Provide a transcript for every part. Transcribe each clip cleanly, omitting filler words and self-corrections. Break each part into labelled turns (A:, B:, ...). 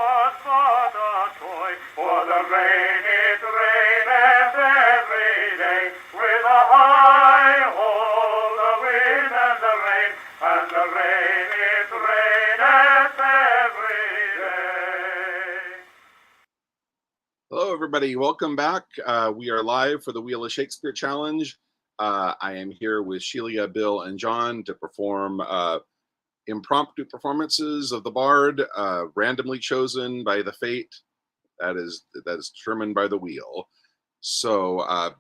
A: was but a toy, for the rain it raineth every day, with a high ho, the wind and the rain, and the rain it raineth every day.
B: Hello, everybody. Welcome back. We are live for the Wheel of Shakespeare Challenge. I am here with Sheila, Bill, and John to perform impromptu performances of the Bard, randomly chosen by the fate that is determined by the wheel. So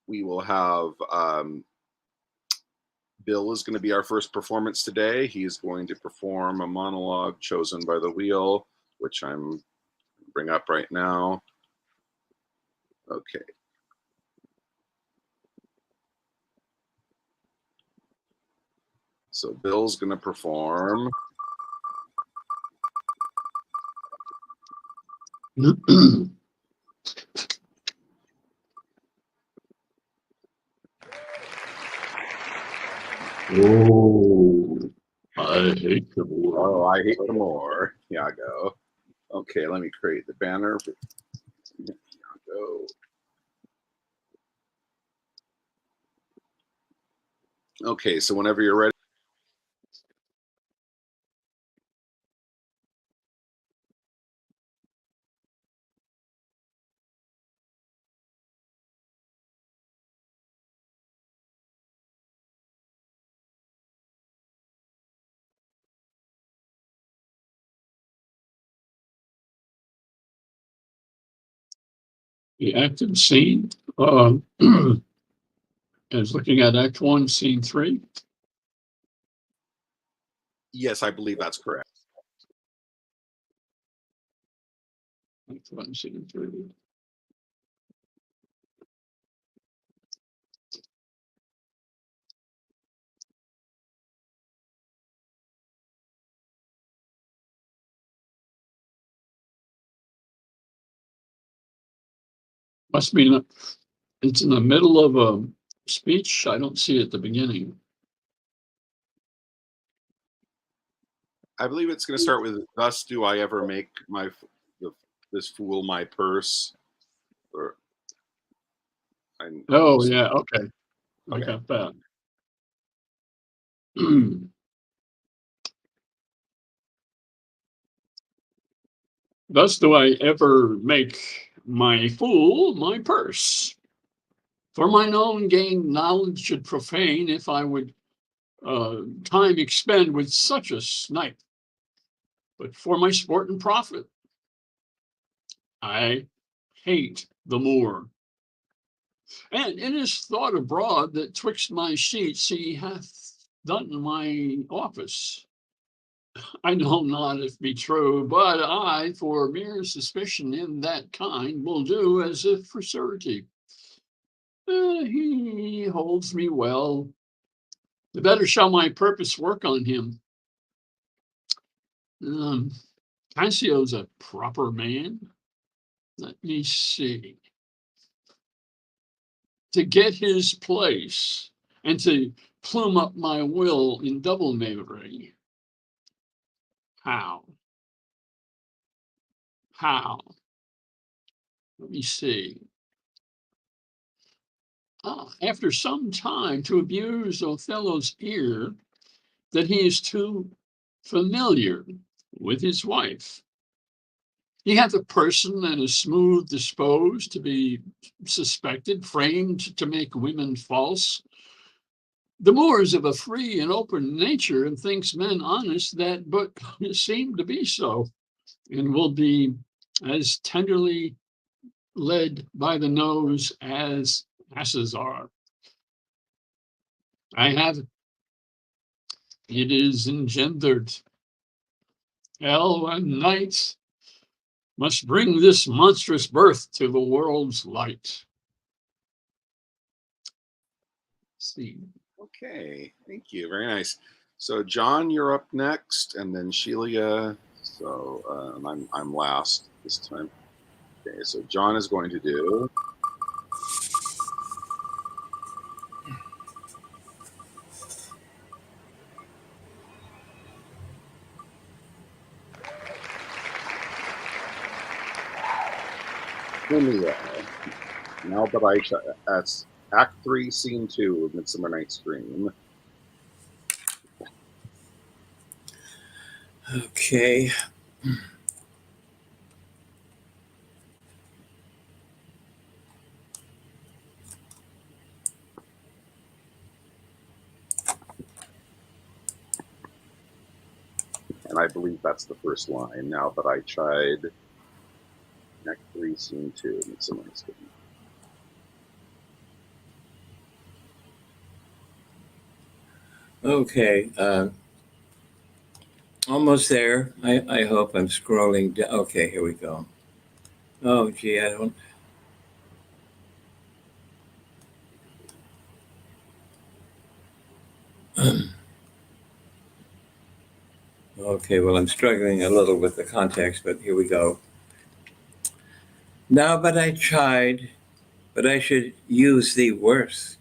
B: we will have Bill is going to be our first performance today. He's going to perform a monologue chosen by the wheel, which I'm bring up right now. Okay. So Bill's going to perform.
C: Oh, I hate the war.
B: Oh, I hate the more. Iago. Okay, let me create the banner. Iago. Okay, so whenever you're ready.
C: The acted scene is looking at Act 1, Scene 3.
B: Yes, I believe that's correct.
C: Act 1, Scene 3. Must be, it's in the middle of a speech. I don't see it at the beginning.
B: I believe it's going to start with "Thus do I ever make this fool my purse." Or
C: Oh, yeah, okay. I
B: Okay.
C: got that. Thus do I ever make my fool my purse. For mine own gain knowledge should profane if I would time expend with such a snipe. But for my sport and profit, I hate the Moor. And it is thought abroad that twixt my sheets he hath done my office. I know not if be true, but I, for mere suspicion in that kind, will do as if for certainty. He holds me well. The better shall my purpose work on him. Cassio's a proper man. Let me see. To get his place and to plume up my will in double knavery. How? How? Let me see. After some time to abuse Othello's ear that he is too familiar with his wife. He hath a person and is smooth disposed to be suspected, framed to make women false. The Moor is of a free and open nature and thinks men honest that but seem to be so, and will be as tenderly led by the nose as asses are. I have it is engendered. Hell and night must bring this monstrous birth to the world's light. Let's see.
B: Okay, thank you. Very nice. So John, you're up next, and then Sheila. So I'm last this time. Okay, so John is going to do. Hermia. Now that I that's Act 3, Scene 2 of Midsummer Night's Dream.
D: Okay.
B: And I believe that's the first line. Now that I tried Act 3, Scene 2 of Midsummer Night's Dream.
D: Okay. Almost there. I hope I'm scrolling down. Okay, here we go. Oh, gee, I don't. Okay, well, I'm struggling a little with the context, but here we go. Now, but I tried, but I should use thee worse.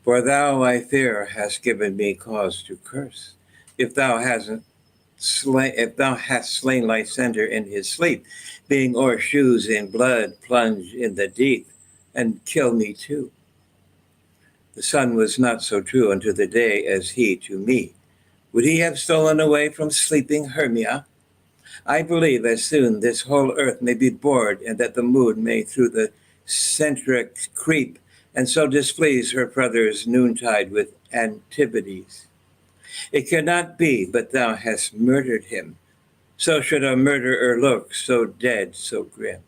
D: For thou, I fear, hast given me cause to curse. If thou if thou hast slain Lysander in his sleep, being o'er shoes in blood plunged in the deep, and kill me too. The sun was not so true unto the day as he to me. Would he have stolen away from sleeping Hermia? I believe as soon this whole earth may be bored, and that the moon may through the centric creep, and so displease her brother's noontide with Antipodes. It cannot be but thou hast murdered him. So should a murderer look, so dead, so grim.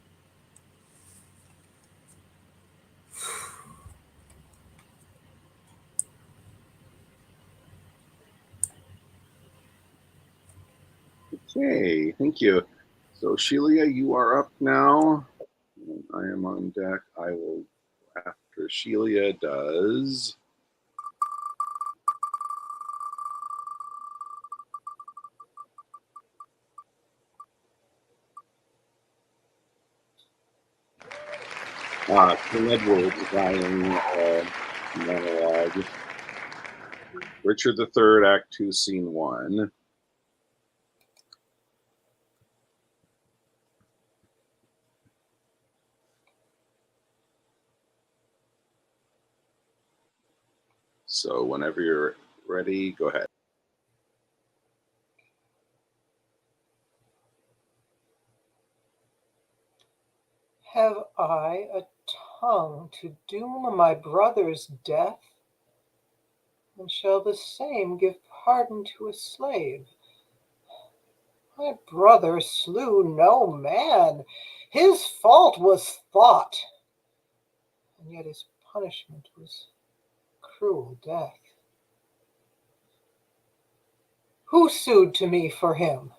B: Okay, thank you. So, Sheila, you are up now. I am on deck. I will, after Sheila does. King Edward dying monologue. Richard III, Act 2, Scene 1. So whenever you're ready, go ahead.
E: Have I a tongue to doom my brother's death? And shall the same give pardon to a slave? My brother slew no man. His fault was thought, and yet his punishment was cruel death. Who sued to me for him?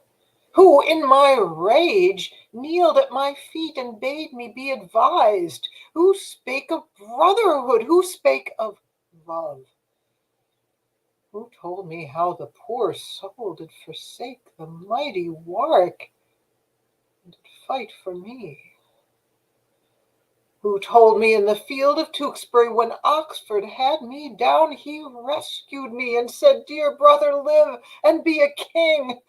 E: Who in my rage kneeled at my feet and bade me be advised? Who spake of brotherhood? Who spake of love? Who told me how the poor soul did forsake the mighty Warwick and did fight for me? Who told me in the field of Tewkesbury, when Oxford had me down, he rescued me and said, "Dear brother, live and be a king"?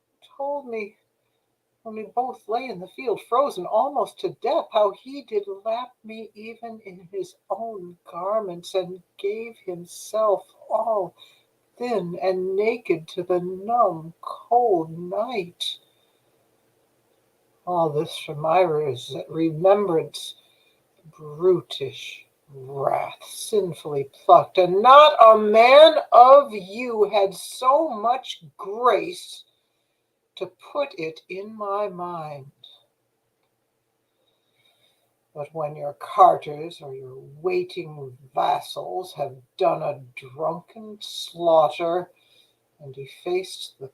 E: Who told me when we both lay in the field, frozen almost to death, how he did lap me even in his own garments, and gave himself all thin and naked to the numb, cold night? All this from my remembrance, brutish wrath, sinfully plucked, and not a man of you had so much grace to put it in my mind. But when your carters or your waiting vassals have done a drunken slaughter and defaced the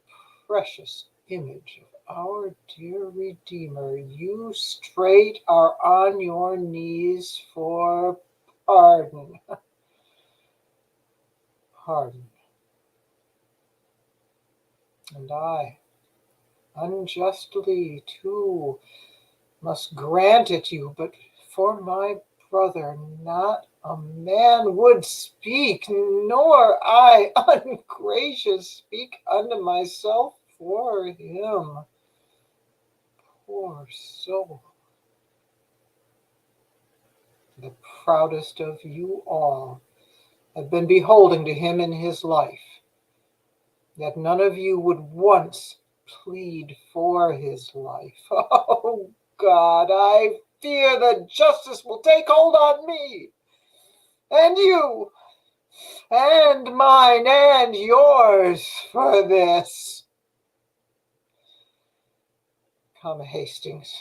E: precious image of our dear Redeemer, you straight are on your knees for pardon. Pardon. And I, unjustly too, must grant it you, but for my brother not a man would speak, nor I, ungracious, speak unto myself for him. Poor soul. the proudest of you all, have been beholding to him in his life, yet none of you would once plead for his life. Oh, God, I fear that justice will take hold on me, and you, and mine, and yours for this. Come, Hastings,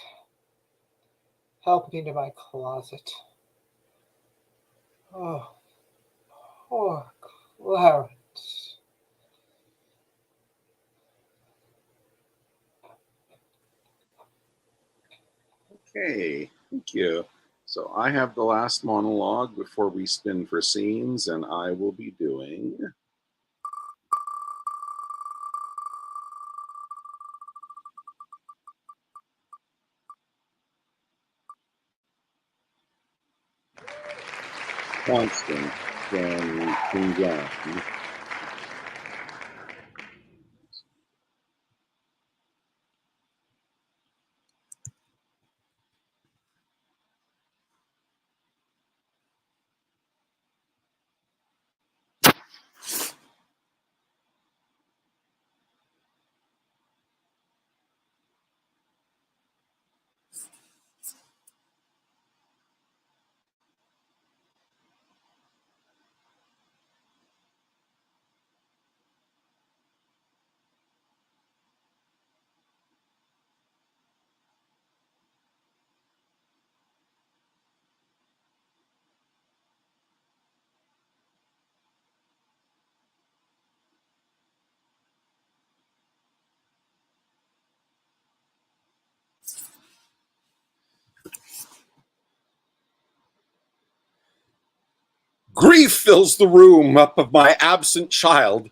E: help me to my closet. Oh, poor Clarence.
B: Okay, thank you. So I have the last monologue before we spin for scenes, and I will be doing Constant from King John. Grief fills the room up of my absent child,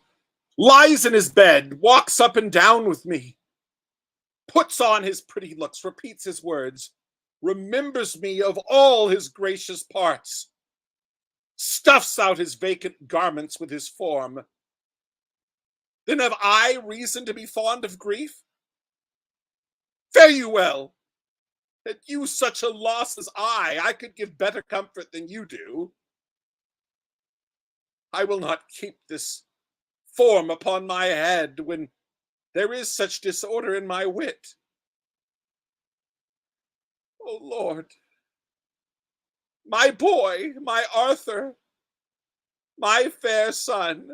B: lies in his bed, walks up and down with me, puts on his pretty looks, repeats his words, remembers me of all his gracious parts, stuffs out his vacant garments with his form. Then have I reason to be fond of grief? Fare you well. That you such a loss as I could give better comfort than you do. I will not keep this form upon my head when there is such disorder in my wit. O Lord, my boy, my Arthur, my fair son,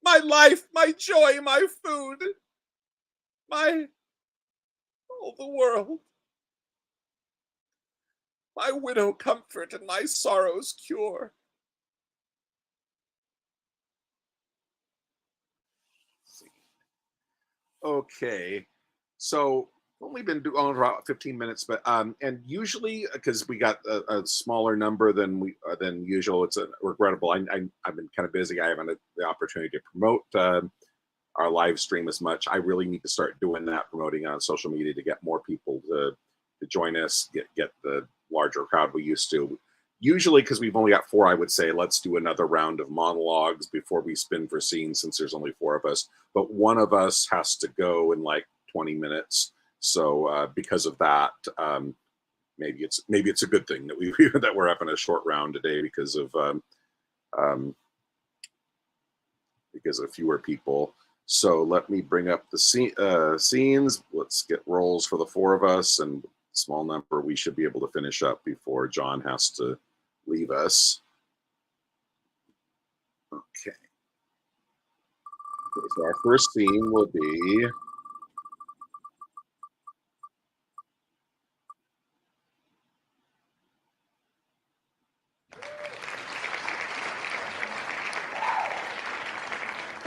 B: my life, my joy, my food, my all the world, my widow comfort and my sorrows cure. Okay, so only been doing about 15 minutes, but and usually because we got a smaller number than usual, it's regrettable. I've been kind of busy. I haven't had the opportunity to promote our live stream as much. I really need to start doing that, promoting on social media to get more people to join us, get the larger crowd we used to. Usually, because we've only got four, I would say let's do another round of monologues before we spin for scenes, since there's only four of us. But one of us has to go in like 20 minutes. So because of that, maybe it's a good thing that that we're having a short round today because of fewer people. So let me bring up the scenes. Let's get rolls for the four of us, and small number we should be able to finish up before John has to leave us. Okay. So our first scene will be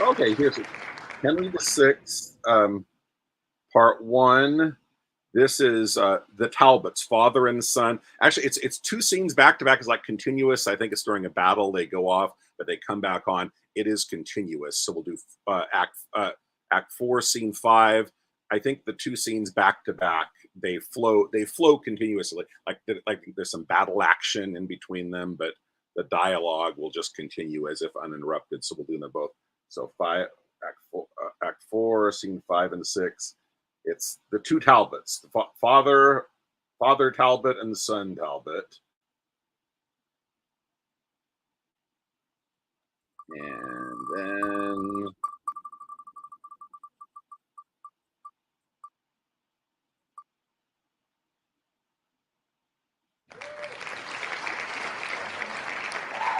B: okay. Here's it. Henry VI, Part 1. This is the Talbots, father and son. Actually, it's two scenes back to back. It's like continuous. I think it's during a battle. They go off, but they come back on. It is continuous. So we'll do Act 4, Scene 5. I think the two scenes back to back, they flow continuously. Like there's some battle action in between them, but the dialogue will just continue as if uninterrupted. So we'll do them both. So Act 4, Scene 5 and 6. It's the two Talbots, the father Talbot and the son Talbot. And then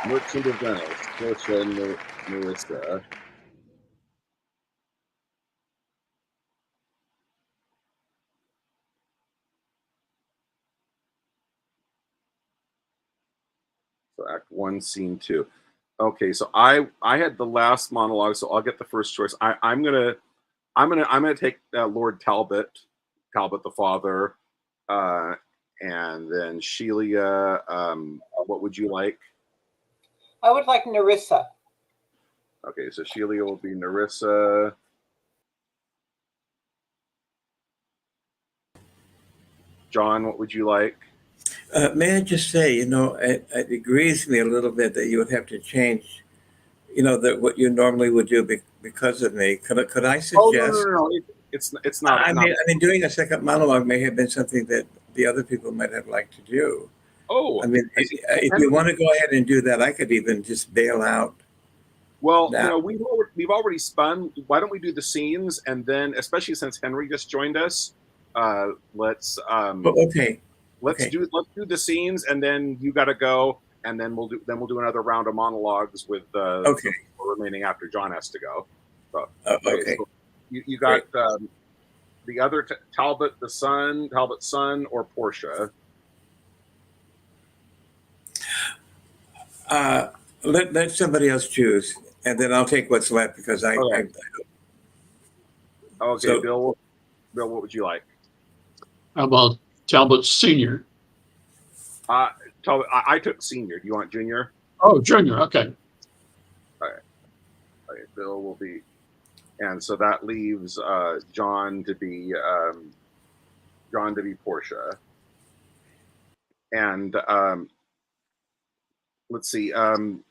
B: Merchant of Venice, Portia and Marissa. So Act 1, Scene 2. Okay, so I had the last monologue, so I'll get the first choice. I'm gonna take Lord Talbot, Talbot the father, and then Sheila. What would you like?
E: I would like Nerissa.
B: Okay, so Sheila will be Nerissa. John, what would you like?
D: May I just say, it aggrieves me a little bit that you would have to change, that what you normally would do because of me. Could I
B: Oh no, no,
D: suggest?
B: no, no. It's not.
D: I mean, doing a second monologue may have been something that the other people might have liked to do.
B: Oh,
D: I mean,
B: I see.
D: if you want to go ahead and do that, I could even just bail out
B: Well,
D: now.
B: we've already spun. Why don't we do the scenes, and then, especially since Henry just joined us, let's
D: Okay.
B: let's do the scenes, and then you got to go, and then we'll do another round of monologues with
D: Okay.
B: the remaining after John has to go. So,
D: Okay.
B: so you got the other Talbot son, or Portia.
D: Let somebody else choose, and then I'll take what's left because
B: Okay. Okay,
D: So-
B: Bill, what would you like?
C: How about Talbot Senior?
B: Talbot, I took senior. Do you want junior?
C: Oh, Junior. Okay.
B: Okay, Bill will be, and so that leaves John to be Portia, and let's see, and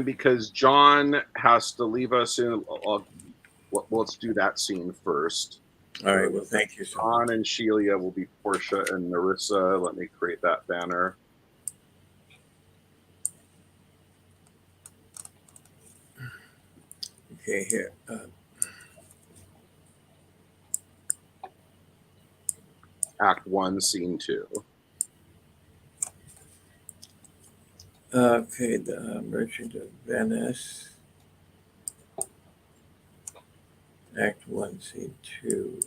B: because John has to leave us soon, let's do that scene first.
D: All right. Well, thank you so much.
B: John and Sheila will be Portia and Nerissa. Let me create that banner.
D: Okay, here.
B: Act 1, Scene 2.
D: Okay, the Merchant of Venice. Act 1, Scene 2.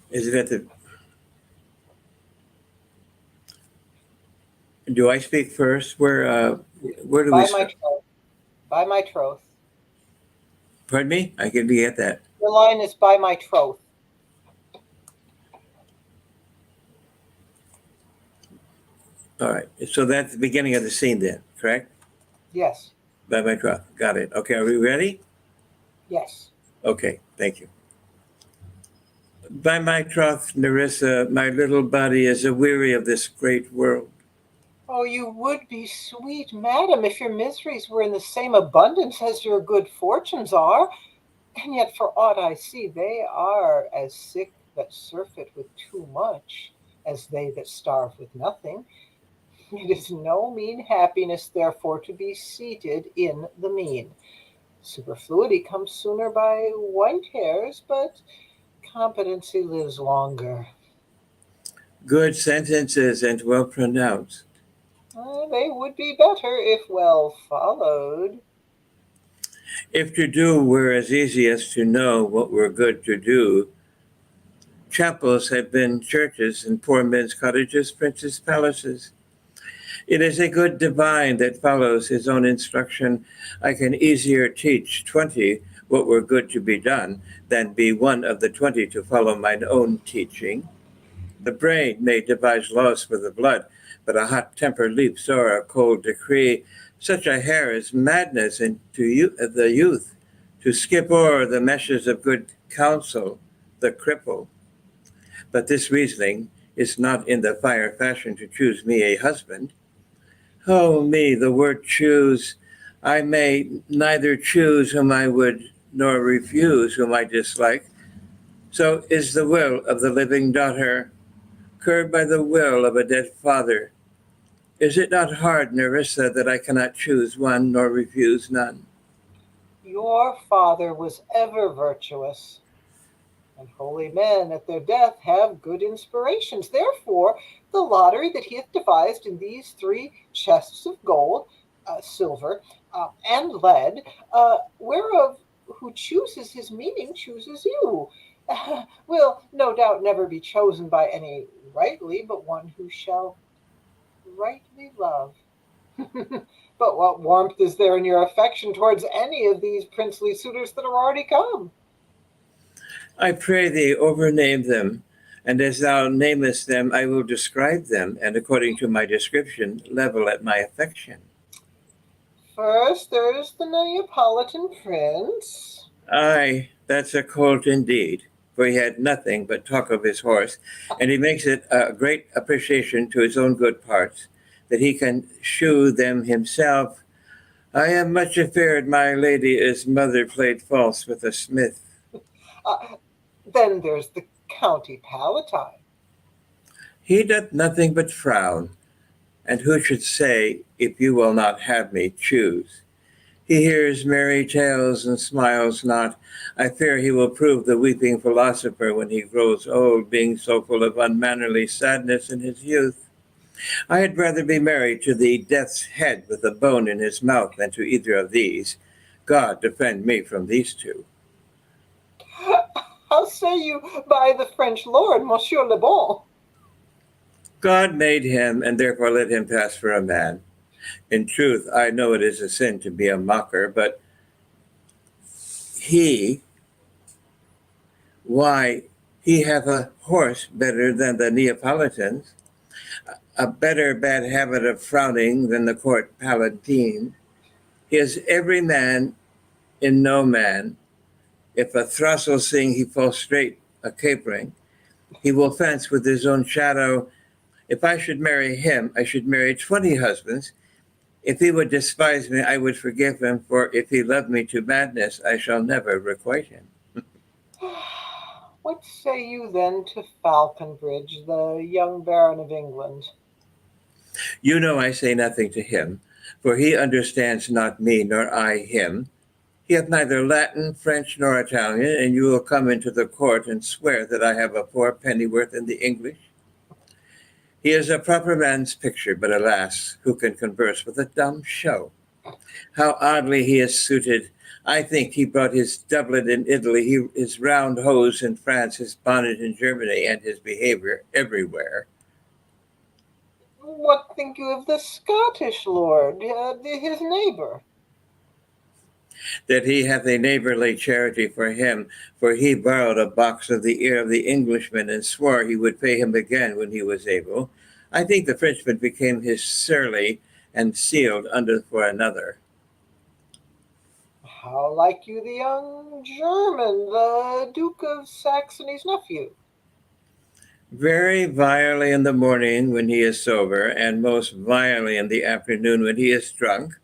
D: Is it at the... Do I speak first? Where do we start?
E: By my troth.
D: Pardon me? I can get that.
E: The line is by my troth.
D: All right. So that's the beginning of the scene then, correct?
E: Yes.
D: By my troth. Got it. Okay, are we ready?
E: Yes.
D: Okay, thank you. By my troth, Nerissa, my little body is aweary of this great world.
E: Oh, you would be sweet, madam, if your miseries were in the same abundance as your good fortunes are. And yet, for aught I see, they are as sick that surfeit with too much as they that starve with nothing. It is no mean happiness, therefore, to be seated in the mean. Superfluity comes sooner by white hairs, but competency lives longer.
D: Good sentences and well pronounced.
E: They would be better if well followed.
D: If to do were as easy as to know what were good to do, chapels have been churches and poor men's cottages, princes' palaces. It is a good divine that follows his own instruction. I can easier teach 20 what were good to be done than be one of the 20 to follow mine own teaching. The brain may devise laws for the blood, but a hot temper leaps o'er a cold decree. Such a hair is madness into the youth, to skip o'er the meshes of good counsel, the cripple. But this reasoning is not in the fire fashion to choose me a husband. Oh me, the word choose. I may neither choose whom I would nor refuse whom I dislike. So is the will of the living daughter, curbed by the will of a dead father. Is it not hard, Nerissa, that I cannot choose one nor refuse none?
E: Your father was ever virtuous, and holy men at their death have good inspirations. Therefore, the lottery that he hath devised in these 3 chests of gold, silver, and lead, whereof who chooses his meaning chooses you, will no doubt never be chosen by any rightly, but one who shall rightly love. But what warmth is there in your affection towards any of these princely suitors that are already come?
D: I pray thee, overname them, and as thou namest them, I will describe them, and according to my description, level at my affection.
E: First, there is the Neapolitan prince.
D: Aye, that's a colt indeed, for he had nothing but talk of his horse, and he makes it a great appreciation to his own good parts, that he can shoe them himself. I am much afeard my lady is mother played false with a smith.
E: Uh, then there's the County Palatine.
D: He doth nothing but frown, and who should say, if you will not have me, choose? He hears merry tales and smiles not. I fear he will prove the weeping philosopher when he grows old, being so full of unmannerly sadness in his youth. I had rather be married to the death's head with a bone in his mouth than to either of these. God defend me from these two.
E: How say you by the French lord, Monsieur Le Bon?
D: God made him, and therefore let him pass for a man. In truth, I know it is a sin to be a mocker, but he, why, he hath a horse better than the Neapolitans, a better bad habit of frowning than the court palatine. He is every man in no man. If a throstle sing, he falls straight a capering. He will fence with his own shadow. If I should marry him, I should marry 20 husbands. If he would despise me, I would forgive him, for if he loved me to madness, I shall never requite him.
E: What say you then to Falconbridge, the young Baron of England?
D: You know I say nothing to him, for he understands not me, nor I him. He hath neither Latin, French, nor Italian, and you will come into the court and swear that I have a poor pennyworth in the English. He is a proper man's picture, but alas, who can converse with a dumb show? How oddly he is suited. I think he brought his doublet in Italy, his round hose in France, his bonnet in Germany, and his behavior everywhere.
E: What think you of the Scottish lord, his neighbor?
D: That he hath a neighborly charity for him, for he borrowed a box of the ear of the Englishman and swore he would pay him again when he was able. I think the Frenchman became his surly and sealed under for another.
E: How like you the young German, the Duke of Saxony's nephew?
D: Very vilely in the morning when he is sober, and most vilely in the afternoon when he is drunk.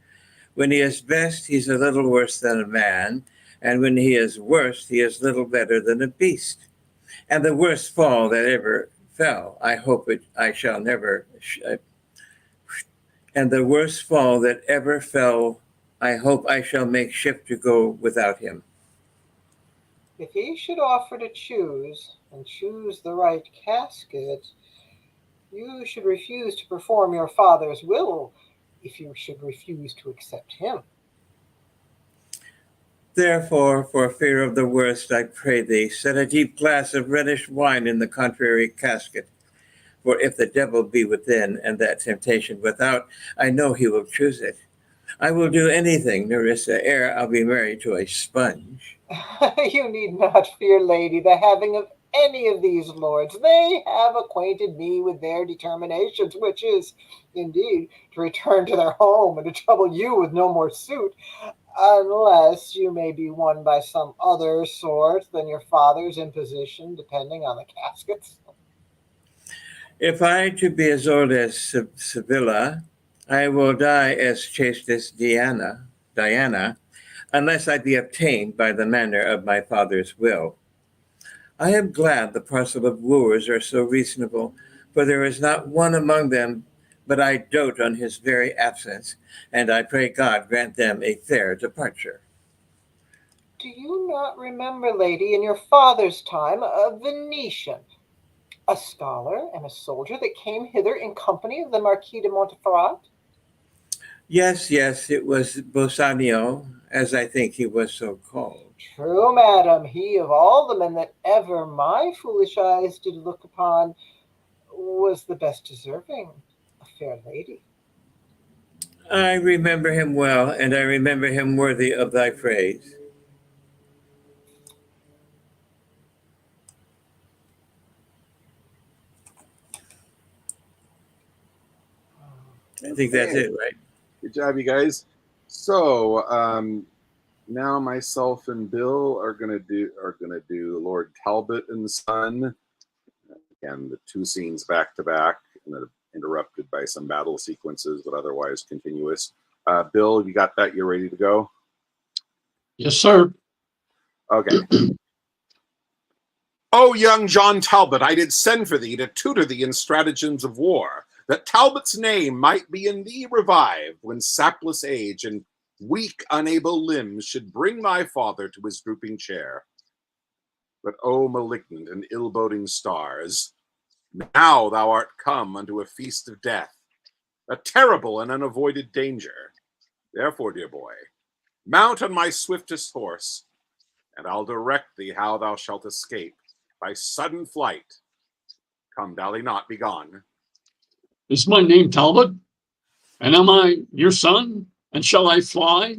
D: When he is best, he's a little worse than a man, and when he is worst, he is little better than a beast. And the worst fall that ever fell, I shall never. And the worst fall that ever fell, I hope I shall make shift to go without him.
E: If he should offer to choose, and choose the right casket, you should refuse to perform your father's will if you should refuse to accept him.
D: Therefore, for fear of the worst, I pray thee, set a deep glass of reddish wine in the contrary casket. For if the devil be within, and that temptation without, I know he will choose it. I will do anything, Nerissa, ere I'll be married to a sponge.
E: You need not fear, lady, the having of any of these lords. They have acquainted me with their determinations, which is, indeed, to return to their home and to trouble you with no more suit, unless you may be won by some other sort than your father's imposition, depending on the caskets.
D: If I to be as old as Sevilla, I will die as chaste as Diana, unless I be obtained by the manner of my father's will. I am glad the parcel of wooers are so reasonable, for there is not one among them but I dote on his very absence, and I pray God grant them a fair departure.
E: Do you not remember, lady, in your father's time, a Venetian, a scholar and a soldier that came hither in company of the Marquis de Montferrat?
D: Yes, yes, it was Bosanio, as I think he was so called.
E: True, madam, he of all the men that ever my foolish eyes did look upon was the best deserving a fair lady.
D: I remember him well, and I remember him worthy of thy praise. I think that's
B: Okay.
D: it, right?
B: Good job, you guys. So now myself and Bill are gonna do Lord Talbot and Son. Again, the two scenes back to back, and they're interrupted by some battle sequences, but otherwise continuous. Bill, you got that? You're ready to go?
C: Yes, sir.
B: Okay. O young John Talbot, I did send for thee to tutor thee in stratagems of war, that Talbot's name might be in thee revived when sapless age and weak, unable limbs should bring thy father to his drooping chair. But O malignant and ill-boding stars, now thou art come unto a feast of death, a terrible and unavoided danger. Therefore, dear boy, mount on my swiftest horse, and I'll direct thee how thou shalt escape by sudden flight. Come, dally not, be gone.
C: Is my name Talbot? And am I your son? And shall I fly?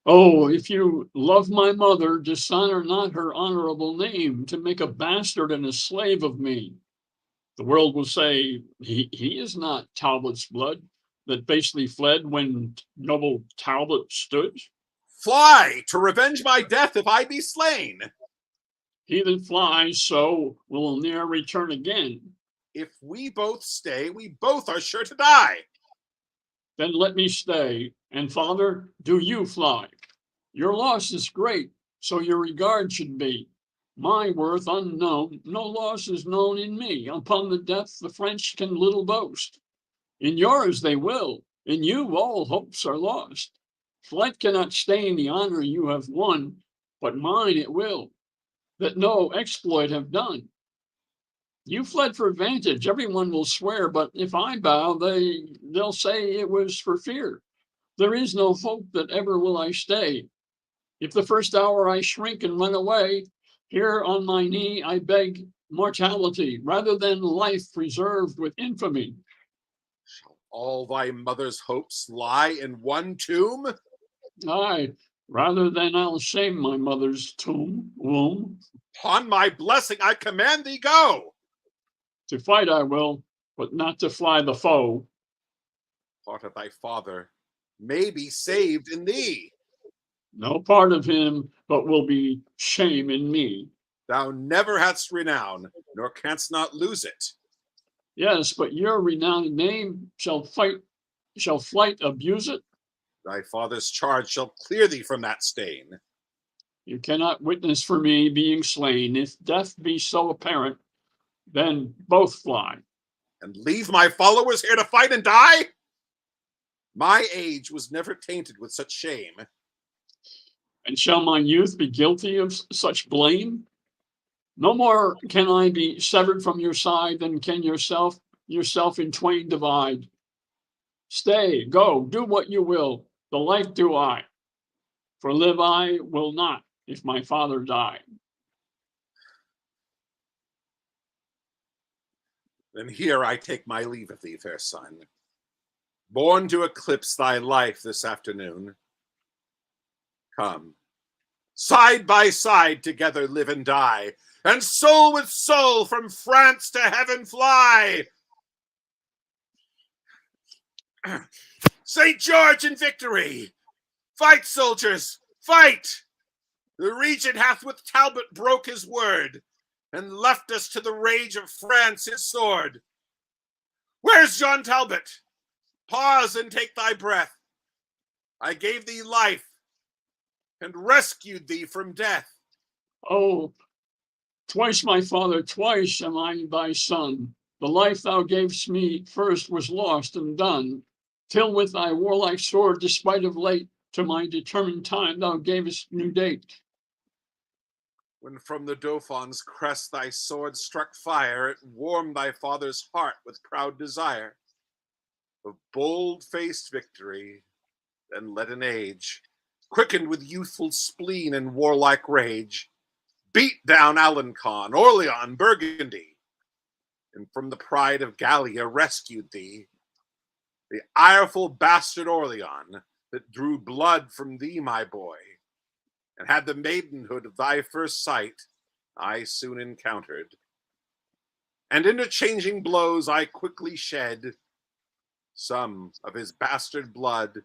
C: Oh, if you love my mother, dishonor not her honorable name to make a bastard and a slave of me. The world will say, he is not Talbot's blood that basely fled when noble Talbot stood.
B: Fly to revenge my death if I be slain.
C: He that flies so will ne'er return again.
B: If we both stay, we both are sure to die.
C: Then let me stay, and father, do you fly. Your loss is great, so your regard should be. My worth unknown, no loss is known in me. Upon the death the French can little boast. In yours they will, in you all hopes are lost. Flight cannot stain the honor you have won, but mine it will, that no exploit have done. You fled for vantage, everyone will swear, but if I bow, they'll say it was for fear. There is no hope that ever will I stay. If the first hour I shrink and run away, here on my knee I beg mortality rather than life preserved with infamy.
B: Shall all thy mother's hopes lie in one tomb?
C: Aye, rather than I'll shame my mother's womb.
B: Upon my blessing, I command thee go.
C: To fight I will, but not to fly the foe.
B: Part of thy father may be saved in thee.
C: No part of him, but will be shame in me.
B: Thou never hadst renown, nor canst not lose it.
C: Yes, but your renowned name shall flight abuse it.
B: Thy father's charge shall clear thee from that stain.
C: You cannot witness for me being slain. If death be so apparent, then both fly.
B: And leave my followers here to fight and die? My age was never tainted with such shame.
C: And shall my youth be guilty of such blame? No more can I be severed from your side than can yourself in twain divide. Stay, go, do what you will, the like do I. For live I will not, if my father die.
B: Then here I take my leave of thee, fair son, born to eclipse thy life this afternoon. Come, side by side together live and die, and soul with soul from France to heaven fly. St. George in victory! Fight, soldiers, fight! The regent hath with Talbot broke his word, and left us to the rage of France his sword. Where's John Talbot? Pause and take thy breath. I gave thee life, and rescued thee from death.
C: Oh, twice my father, twice am I thy son. The The life thou gavest me first was lost and done, till with thy warlike sword, despite of late, to my determined time thou gavest new date.
B: When from the Dauphin's crest thy sword struck fire, it warmed thy father's heart with proud desire of bold-faced victory. Then let an age, quickened with youthful spleen and warlike rage, beat down Alencon, Orleans, Burgundy, and from the pride of Gallia rescued thee, the ireful bastard Orleans, that drew blood from thee, my boy, and had the maidenhood of thy first sight, I soon encountered. And interchanging blows I quickly shed some of his bastard blood,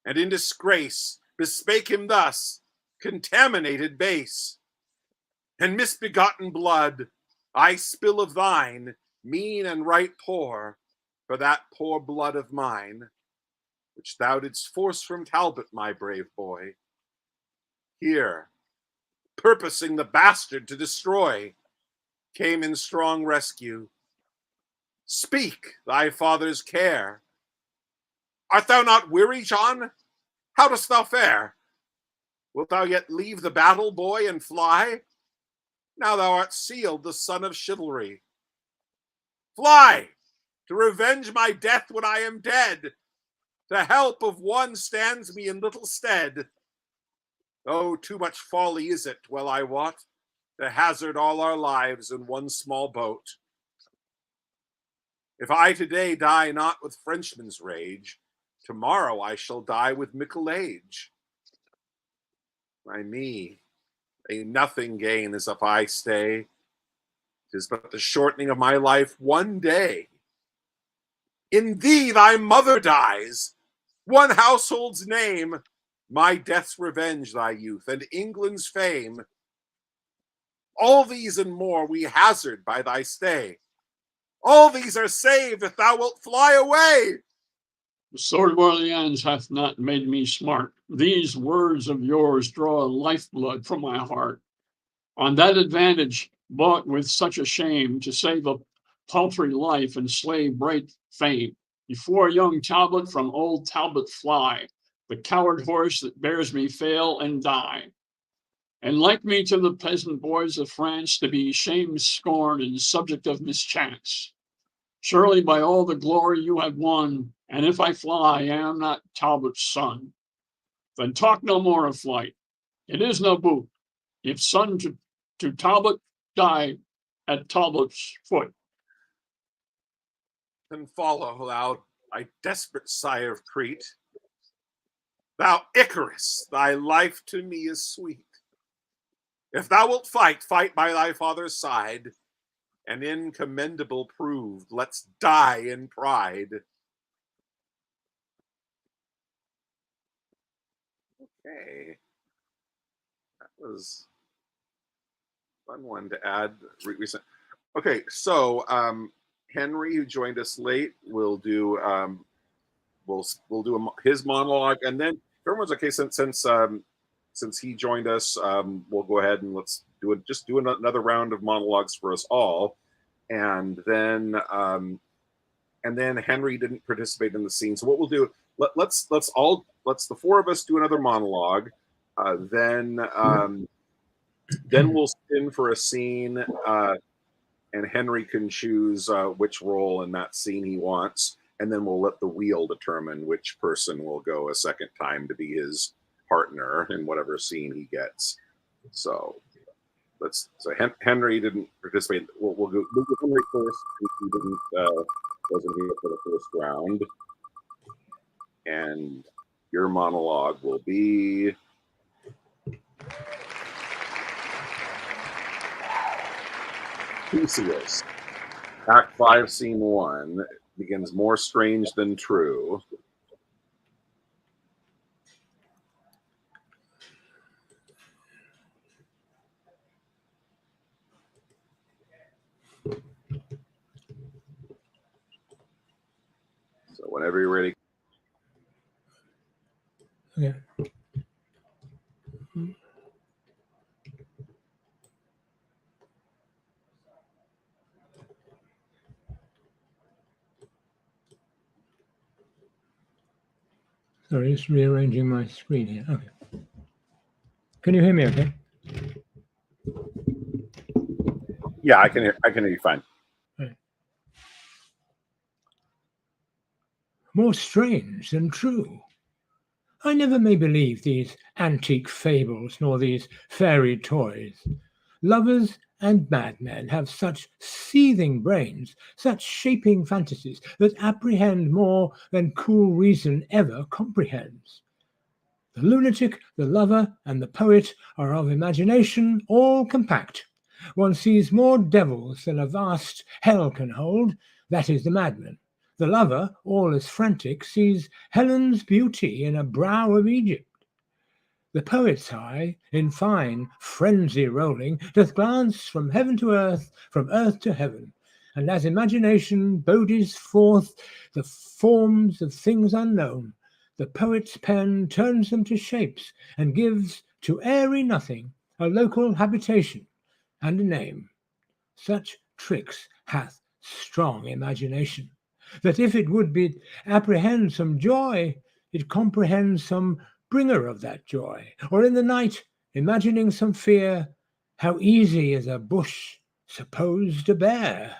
B: and in disgrace bespake him thus, contaminated base. And misbegotten blood I spill of thine, mean and right poor, for that poor blood of mine, which thou didst force from Talbot, my brave boy. Here, purposing the bastard to destroy, came in strong rescue. Speak thy father's care. Art thou not weary, John? How dost thou fare? Wilt thou yet leave the battle, boy, and fly? Now thou art sealed the son of chivalry. Fly, to revenge my death when I am dead. The help of one stands me in little stead. Oh, too much folly is it, well I wot, to hazard all our lives in one small boat. If I today die not with Frenchman's rage, tomorrow I shall die with mickle age. By me, a nothing gain as if I stay. 'Tis but the shortening of my life one day. In thee thy mother dies, one household's name, my death's revenge thy youth, and England's fame. All these and more we hazard by thy stay. All these are saved if thou wilt fly away.
C: The sword of Orleans hath not made me smart. These words of yours draw lifeblood from my heart. On that advantage, bought with such a shame, to save a paltry life and slay bright fame. Before young Talbot from old Talbot fly, the coward horse that bears me fail and die. And like me to the peasant boys of France, to be shamed, scorned, and subject of mischance. Surely by all the glory you have won, and if I fly, I am not Talbot's son. Then talk no more of flight. It is no boot. If son to Talbot, die at Talbot's foot.
B: Then follow thou, thy desperate sire of Crete. Thou Icarus, thy life to me is sweet. If thou wilt fight, fight by thy father's side, and in commendable proved, let's die in pride. Okay. That was a fun one to add. Recent. Okay, so Henry, who joined us late, will do we'll do his monologue, and then if everyone's okay, since he joined us, we'll go ahead and let's do another round of monologues for us all, and then Henry didn't participate in the scene, so what we'll do, let's the four of us do another monologue, then we'll spin for a scene, and Henry can choose which role in that scene he wants, and then we'll let the wheel determine which person will go a second time to be his partner in whatever scene he gets. So Henry didn't participate. We'll go Henry first. He wasn't here for the first round, and your monologue will be. Theseus, Act 5, Scene 1, begins more strange than true. So whenever you're ready.
F: Okay. Sorry, just rearranging my screen here. Okay. Can you hear me okay?
B: Yeah, I can hear you fine.
F: Right. More strange than true. I never may believe these antique fables nor these fairy toys. Lovers and madmen have such seething brains, such shaping fantasies that apprehend more than cool reason ever comprehends. The lunatic, the lover, and the poet are of imagination all compact. One sees more devils than a vast hell can hold, that is the madman. The lover, all as frantic, sees Helen's beauty in a brow of Egypt. The poet's eye, in fine frenzy rolling, doth glance from heaven to earth, from earth to heaven, and as imagination bodies forth the forms of things unknown, the poet's pen turns them to shapes, and gives to airy nothing a local habitation and a name. Such tricks hath strong imagination, that if it would be apprehend some joy, it comprehends some bringer of that joy, or in the night, imagining some fear, how easy is a bush supposed a bear.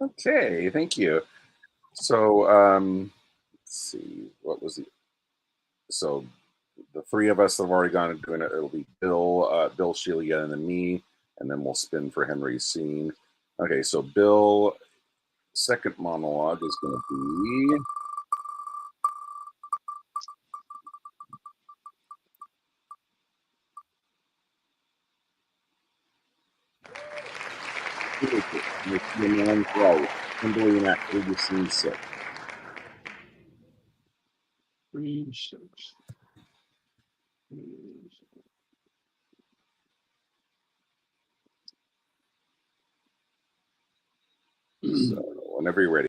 B: Okay, thank you. So let's see, what was the so the three of us have already gone and doing it. It'll be Bill, Sheila, and then me, and then we'll spin for Henry's scene. Okay, so Bill, second monologue is going to be the man's wife, Kimberly in Activity Scene 6.
C: 3, 6.
B: So whenever you're ready.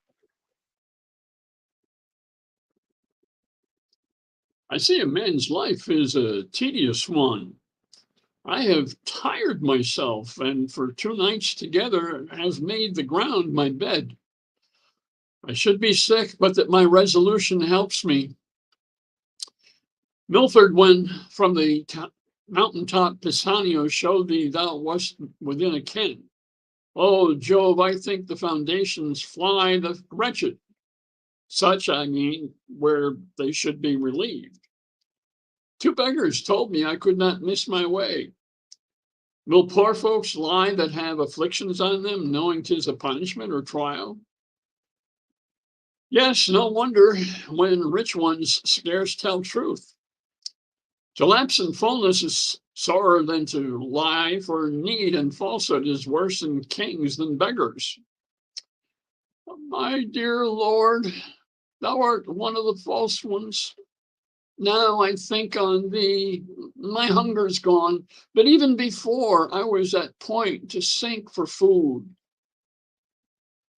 C: I see a man's life is a tedious one. I have tired myself, and for 2 nights together have made the ground my bed. I should be sick, but that my resolution helps me. Milford, when from the mountaintop Pisanio showed thee thou wast within a ken. Oh, Jove, I think the foundations fly the wretched. Such, I mean, where they should be relieved. 2 beggars told me I could not miss my way. Will poor folks lie that have afflictions on them, knowing 'tis a punishment or trial? Yes, no wonder when rich ones scarce tell truth. To lapse in fullness is sorer than to lie, for need and falsehood is worse in kings than beggars. My dear Lord, thou art one of the false ones. Now I think on thee, my hunger's gone, but even before I was at point to sink for food.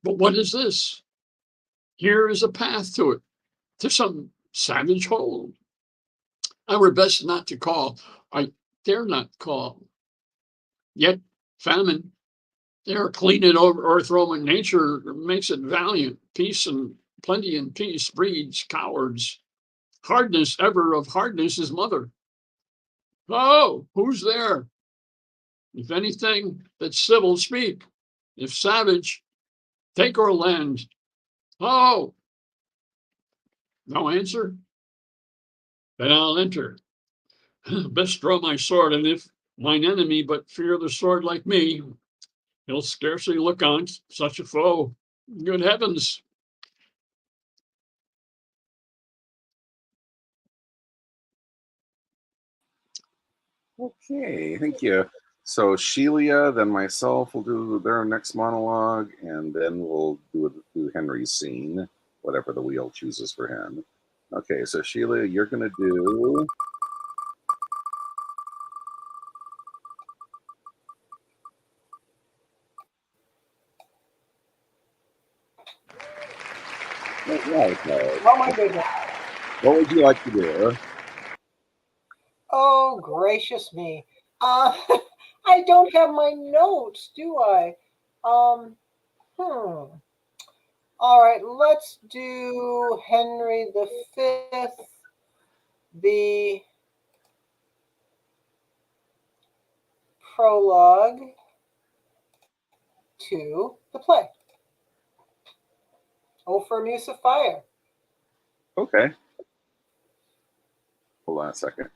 C: But what is this? Here is a path to it, to some savage hold. I were best not to call. I dare not call. Yet famine, there clean it overthrow in nature makes it valiant. Peace and plenty and peace breeds cowards. Hardness ever of hardness is mother. Oh, who's there? If anything that's civil, speak. If savage, take or lend. Oh, no answer? Then I'll enter. Best draw my sword, and if mine enemy but fear the sword like me, he'll scarcely look on such a foe. Good heavens!
B: Okay, thank you. So Sheila, then myself will do their next monologue, and then we'll do Henry's scene, whatever the wheel chooses for him. Okay, so Sheila, you're going to do...
E: Oh my goodness.
B: What would you like to do?
E: Oh, gracious me. I I don't have my notes, do I? All right, let's do Henry V, the prologue to the play. Oh, for a Muse of Fire.
B: Okay. Hold on a second.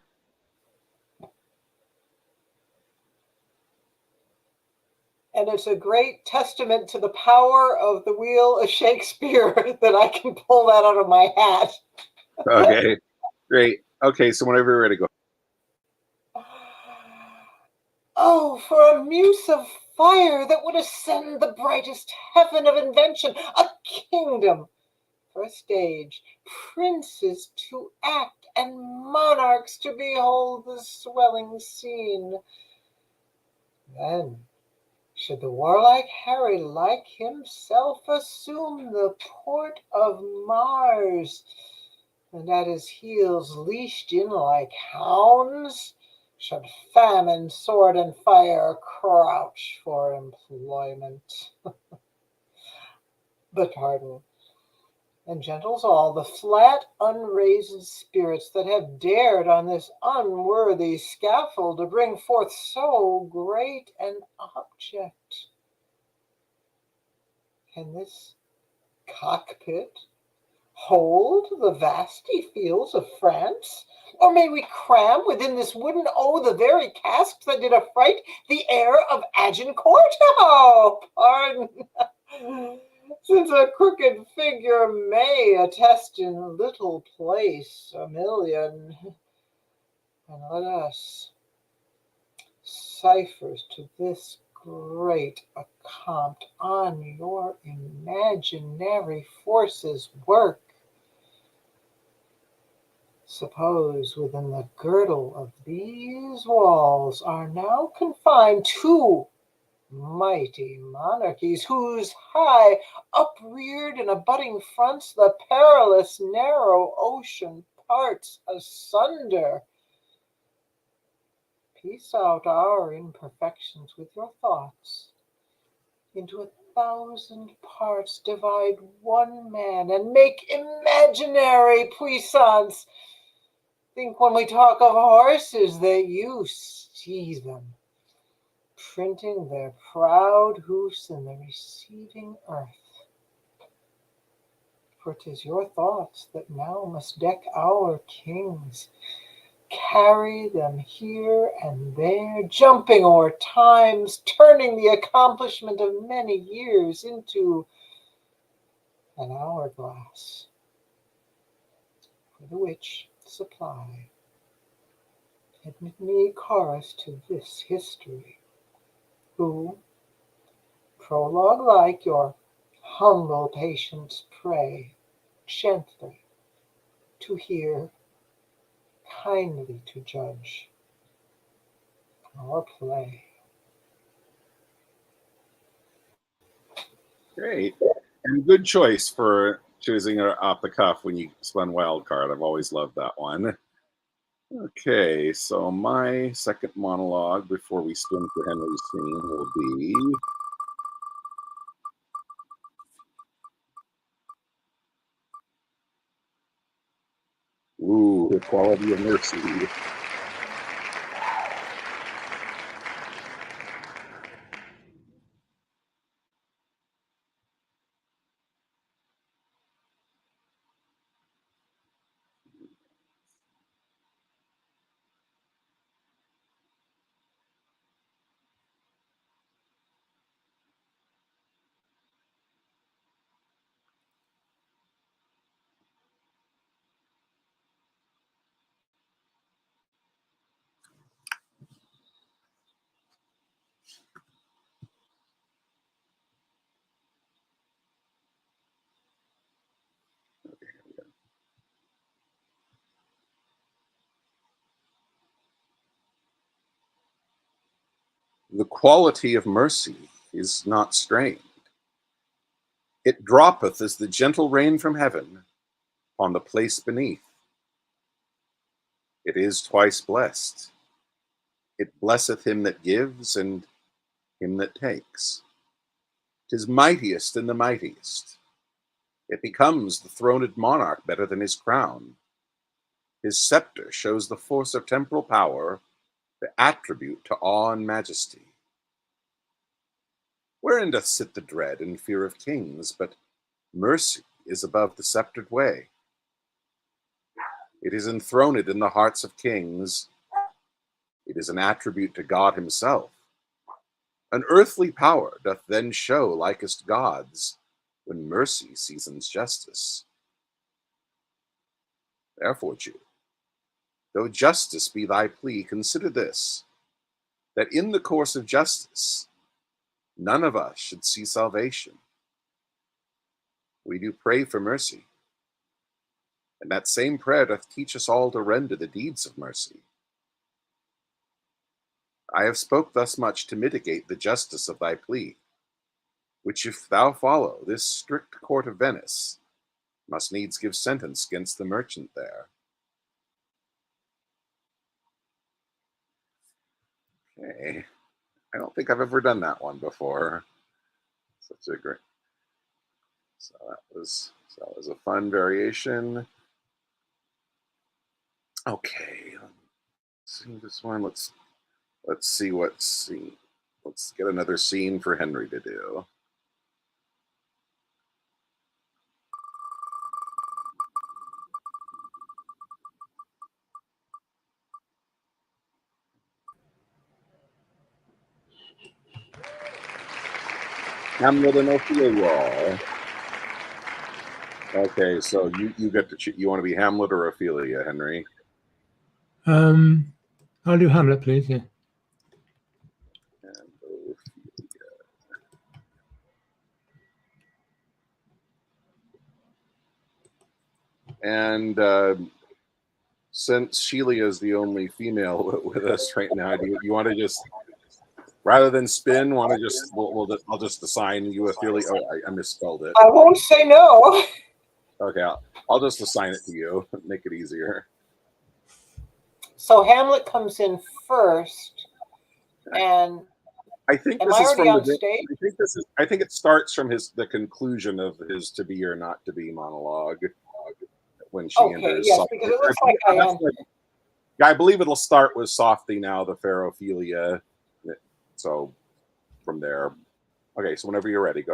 E: And it's a great testament to the power of the Wheel of Shakespeare that I can pull that out of my hat.
B: Okay, great. Okay, so whenever you're ready, go.
E: Oh, for a Muse of Fire that would ascend the brightest heaven of invention, a kingdom for a stage, princes to act, and monarchs to behold the swelling scene. Then should the warlike Harry, like himself, assume the port of Mars, and at his heels, leashed in like hounds, should famine, sword, and fire crouch for employment. But pardon, and gentles all, the flat, unraised spirits that have dared on this unworthy scaffold to bring forth so great an object. Can this cockpit hold the vasty fields of France? Or may we cram within this wooden the very casks that did affright the heir of Agincourt? Oh, pardon. Since a crooked figure may attest in little place a million, and let us ciphers to this great accompt on your imaginary forces work. Suppose within the girdle of these walls are now confined two mighty monarchies, whose high upreared and abutting fronts the perilous narrow ocean parts asunder. Piece out our imperfections with your thoughts. Into 1,000 parts divide one man, and make imaginary puissance. Think when we talk of horses that you see them, printing their proud hoofs in the receiving earth. For 'tis your thoughts that now must deck our kings, carry them here and there, jumping o'er times, turning the accomplishment of many years into an hourglass, for the which supply admit me chorus to this history, who, prologue like, your humble patience pray, gently to hear, kindly to judge our play.
B: Great. And good choice for choosing it off the cuff when you spun wild card. I've always loved that one. Okay, so my second monologue before we spin for Henry's scene will be The Quality of Mercy. The quality of mercy is not strained. It droppeth as the gentle rain from heaven on the place beneath. It is twice blessed. It blesseth him that gives and him that takes. 'Tis mightiest in the mightiest. It becomes the throned monarch better than his crown. His scepter shows the force of temporal power, the attribute to awe and majesty. Wherein doth sit the dread and fear of kings, but mercy is above the sceptred way. It is enthroned in the hearts of kings. It is an attribute to God himself. An earthly power doth then show likest gods, when mercy seasons justice. Therefore, Jew, though justice be thy plea, consider this, that in the course of justice, none of us should see salvation. We do pray for mercy, and that same prayer doth teach us all to render the deeds of mercy. I have spoke thus much to mitigate the justice of thy plea, which if thou follow, this strict court of Venice must needs give sentence against the merchant there. Okay, I don't think I've ever done that one before. Such a great. So that was a fun variation. Okay, let's see this one. Let's see what scene. Let's get another scene for Henry to do. Hamlet and Ophelia. Okay, so you get to choose. You want to be Hamlet or Ophelia, Henry?
F: I'll do Hamlet, please. Yeah.
B: And since Sheila is the only female with us right now, do you want to just, rather than spin, want to just, I'll just assign you Ophelia. Oh, I misspelled it.
E: I won't say no.
B: Okay, I'll just assign it to you. Make it easier.
E: So Hamlet comes in first, and
B: I think
E: am
B: this
E: I
B: is
E: already
B: from
E: on
B: the.
E: stage?
B: I think it starts from the conclusion of his to be or not to be monologue when she
E: Okay,
B: enters.
E: yes, because it looks like I am.
B: Yeah, I believe it'll start with Softly Now, the fair Ophelia. So from there. Okay, so whenever you're ready, go.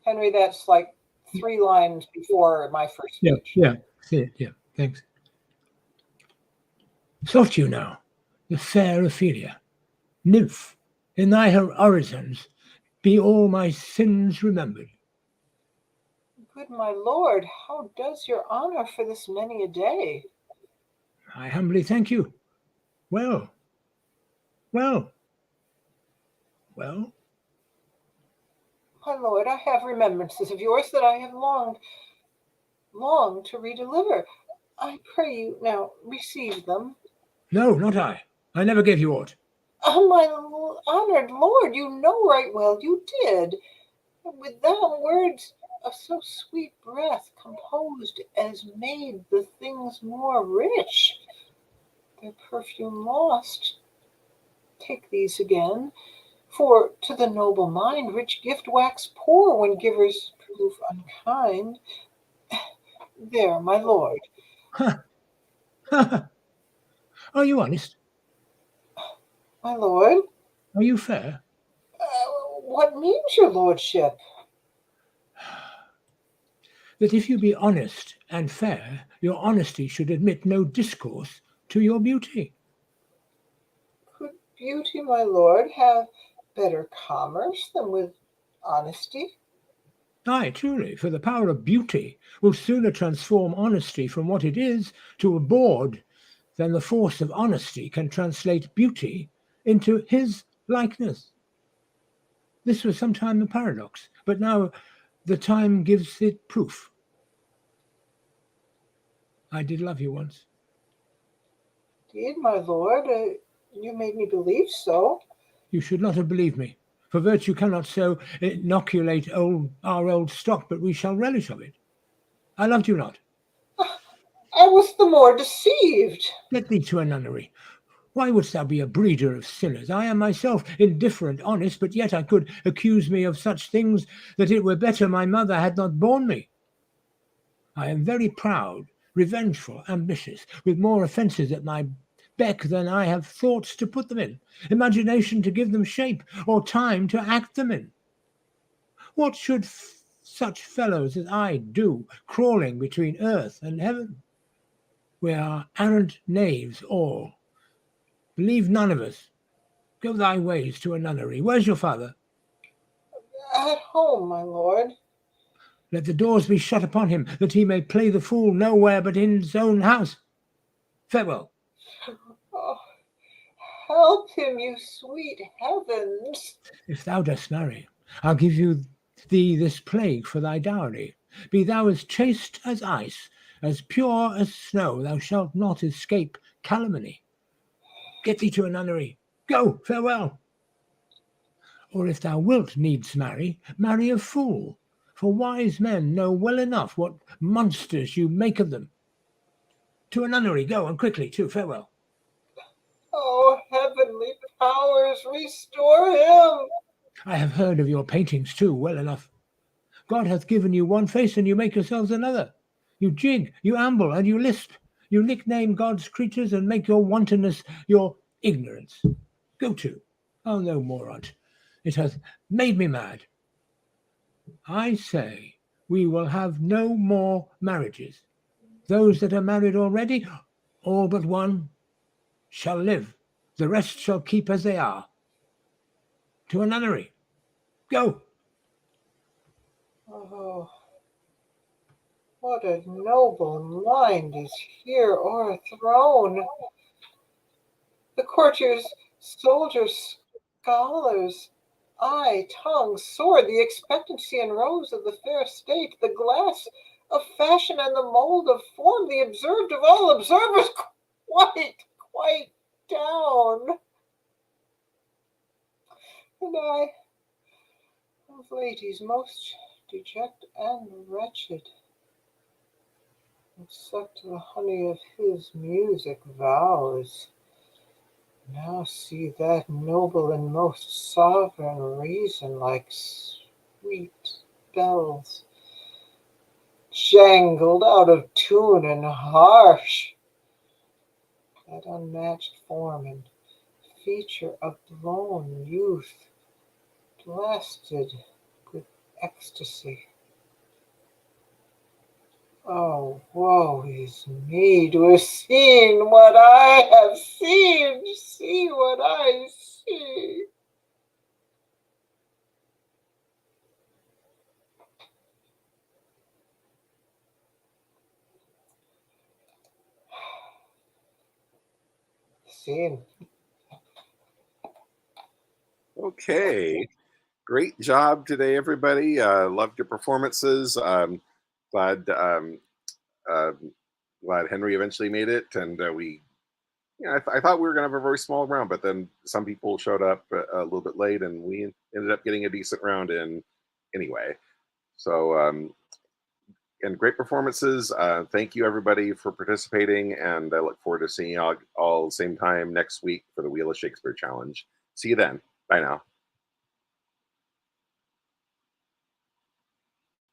E: Henry, that's like 3 lines before my first speech.
F: Yeah, see it, yeah, thanks. Soft you now, the fair Ophelia, nymph, in thy orisons be all my sins remembered.
E: Good my lord, how does your honor for this many a day?
F: I humbly thank you. Well.
E: My lord, I have remembrances of yours that I have longed to redeliver. I pray you now receive them.
F: No, not I. I never gave you aught.
E: Oh, my honored lord, you know right well you did. With them words of so sweet breath composed as made the things more rich. Their perfume lost. Take these again, for to the noble mind rich gift wax poor when givers prove unkind. There, my lord.
F: Are you honest?
E: My lord?
F: Are you fair?
E: What means your lordship?
F: That if you be honest and fair, your honesty should admit no discourse to your beauty.
E: Could beauty, my lord, have better commerce than with honesty?
F: Aye, truly, for the power of beauty will sooner transform honesty from what it is to a bawd than the force of honesty can translate beauty into his likeness. This was sometime a paradox, but now the time gives it proof. I did love you once.
E: Indeed, my lord, you made me believe so.
F: You should not have believed me, for virtue cannot so inoculate our old stock, but we shall relish of it. I loved you not.
E: I was the more deceived.
F: Get thee to a nunnery. Why wouldst thou be a breeder of sinners? I am myself indifferent, honest, but yet I could accuse me of such things that it were better my mother had not borne me. I am very proud, revengeful, ambitious, with more offences at my beck than I have thoughts to put them in, imagination to give them shape, or time to act them in. What should such fellows as I do, crawling between earth and heaven? We are arrant knaves all. Believe none of us. Go thy ways to a nunnery. Where's your father?
E: At home, my lord.
F: Let the doors be shut upon him, that he may play the fool nowhere but in his own house. Farewell.
E: Oh, help him, you sweet heavens.
F: If thou dost marry, I'll give thee this plague for thy dowry. Be thou as chaste as ice, as pure as snow, thou shalt not escape calumny. Get thee to a nunnery. Go, farewell. Or if thou wilt needs marry, marry a fool. For wise men know well enough what monsters you make of them. To a nunnery, go, and quickly too. Farewell.
E: Oh, heavenly powers, restore him.
F: I have heard of your paintings too, well enough. God hath given you one face, and you make yourselves another. You jig, you amble, and you lisp. You nickname God's creatures, and make your wantonness your ignorance. Go to. Oh, no more on't. It hath made me mad. I say we will have no more marriages. Those that are married already, all but one, shall live. The rest shall keep as they are. To a nunnery. Go.
E: Oh, what a noble mind is here o'erthrown. The courtiers, soldiers, scholars, eye, tongue, sword, the expectancy and rose of the fair state, the glass of fashion and the mold of form, the observed of all observers, quite down. And I, of ladies, most deject and wretched, except the honey of his music vows. Now see that noble and most sovereign reason, like sweet bells, jangled out of tune and harsh. That unmatched form and feature of blown youth, blasted with ecstasy. Oh, woe is me to have seen what I have seen, see what I see. Scene.
B: Okay. Great job today, everybody. Loved your performances. Glad glad Henry eventually made it, and I thought we were going to have a very small round, but then some people showed up a little bit late, and we ended up getting a decent round in anyway. So, and great performances. Thank you, everybody, for participating, and I look forward to seeing you all same time next week for the Wheel of Shakespeare Challenge. See you then. Bye now.